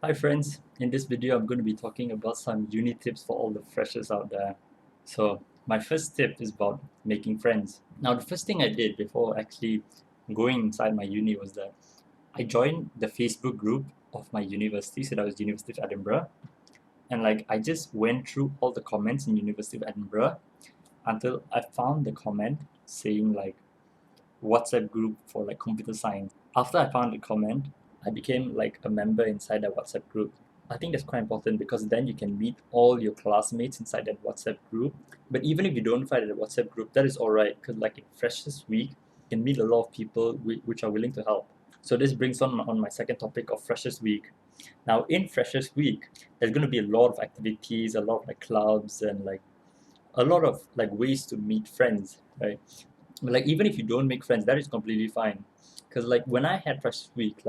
Hi friends, in this video I'm going to be talking about some uni tips for all the freshers out there. So my first tip is about making friends. Now the first thing I did before actually going inside my uni was that I joined the Facebook group of my university, so that was University of Edinburgh. And I just went through all the comments in University of Edinburgh until I found the comment saying WhatsApp group for computer science. After I found the comment, I became a member inside that WhatsApp group. I think that's quite important because then you can meet all your classmates inside that WhatsApp group. But even if you don't find a WhatsApp group, that is all right because in Freshers Week, you can meet a lot of people which are willing to help. So this brings on my second topic of Freshers Week. Now in Freshers Week, there's going to be a lot of activities, a lot of clubs and a lot of ways to meet friends, right? But even if you don't make friends, that is completely fine. Because when I had Freshers Week,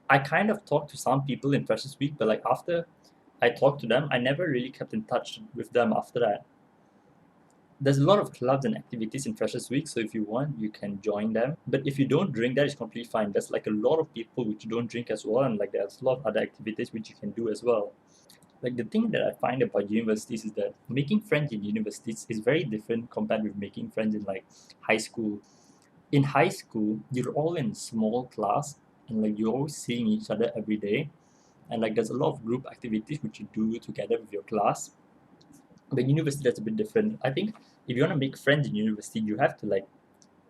I kind of talked to some people in Freshers Week, but after I talked to them, I never really kept in touch with them after that. There's a lot of clubs and activities in Freshers Week, so if you want, you can join them. But if you don't drink, that is completely fine. There's a lot of people which don't drink as well, and there's a lot of other activities which you can do as well. The thing that I find about universities is that making friends in universities is very different compared with making friends in high school. In high school, you're all in small class and you're always seeing each other every day, and there's a lot of group activities which you do together with your class. But university, that's a bit different. I think if you want to make friends in university, you have to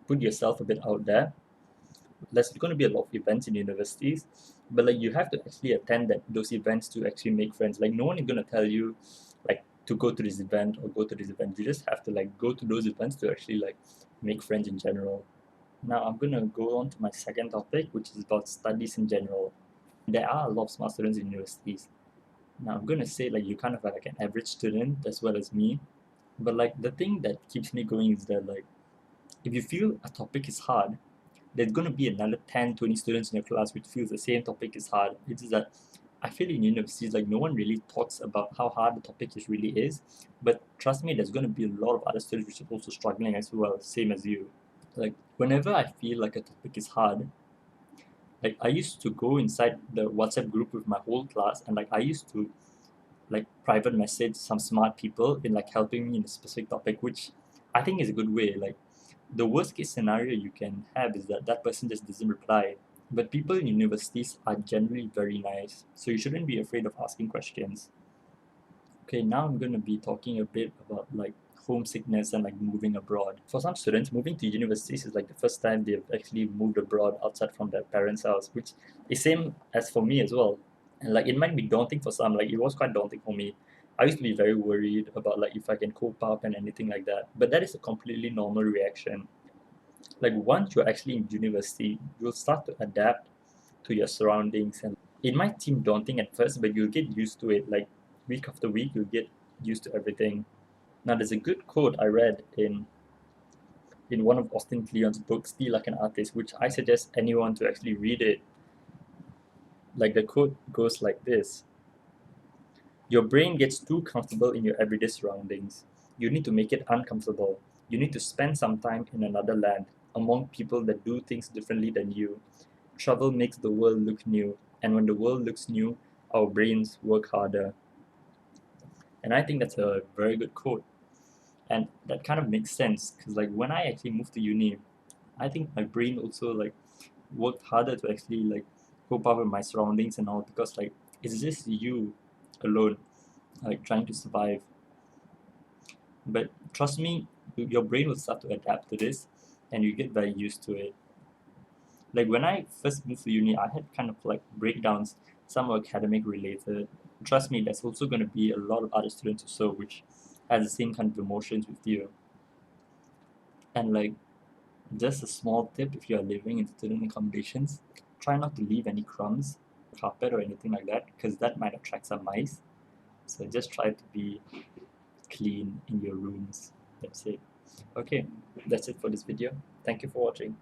put yourself a bit out there. There's going to be a lot of events in universities, but you have to actually attend those events to actually make friends. No one is going to tell you to go to this event or go to this event. You just have to go to those events to actually make friends in general. Now I'm going to go on to my second topic, which is about studies in general. There are a lot of smart students in universities. Now I'm going to say you're kind of an average student as well as me. But the thing that keeps me going is that if you feel a topic is hard, there's going to be another 10, 20 students in your class which feels the same topic is hard. It's just that I feel in universities no one really talks about how hard the topic really is. But trust me, there's going to be a lot of other students which are also struggling as well, same as you. Whenever I feel a topic is hard, I used to go inside the WhatsApp group with my whole class, and I used to private message some smart people in helping me in a specific topic, which I think is a good way. The worst case scenario you can have is that that person just doesn't reply. But people in universities are generally very nice, so you shouldn't be afraid of asking questions. Okay, now I'm going to be talking a bit about homesickness and moving abroad. For some students, moving to universities is the first time they've actually moved abroad outside from their parents' house, which is same as for me as well. And it might be daunting for some, it was quite daunting for me. I used to be very worried about if I can cope up and anything like that. But that is a completely normal reaction. Once you're actually in university, you'll start to adapt to your surroundings, and it might seem daunting at first, but you'll get used to it. Week after week, you'll get used to everything. Now there's a good quote I read in one of Austin Kleon's books, Still Like an Artist, which I suggest anyone to actually read it. The quote goes like this: your brain gets too comfortable in your everyday surroundings. You need to make it uncomfortable. You need to spend some time in another land, among people that do things differently than you. Travel makes the world look new, and when the world looks new, our brains work harder. And I think that's a very good quote. And that kind of makes sense because when I actually moved to uni, I think my brain also worked harder to actually cope up with my surroundings and all, because it's just you alone trying to survive. But trust me, your brain will start to adapt to this and you get very used to it. When I first moved to uni, I had kind of breakdowns, some were academic related. Trust me, there's also going to be a lot of other students also which has the same kind of emotions with you. And just a small tip, if you are living in student accommodations, try not to leave any crumbs, carpet or anything like that, because that might attract some mice. So just try to be clean in your rooms. That's it. Okay, that's it for this video. Thank you for watching.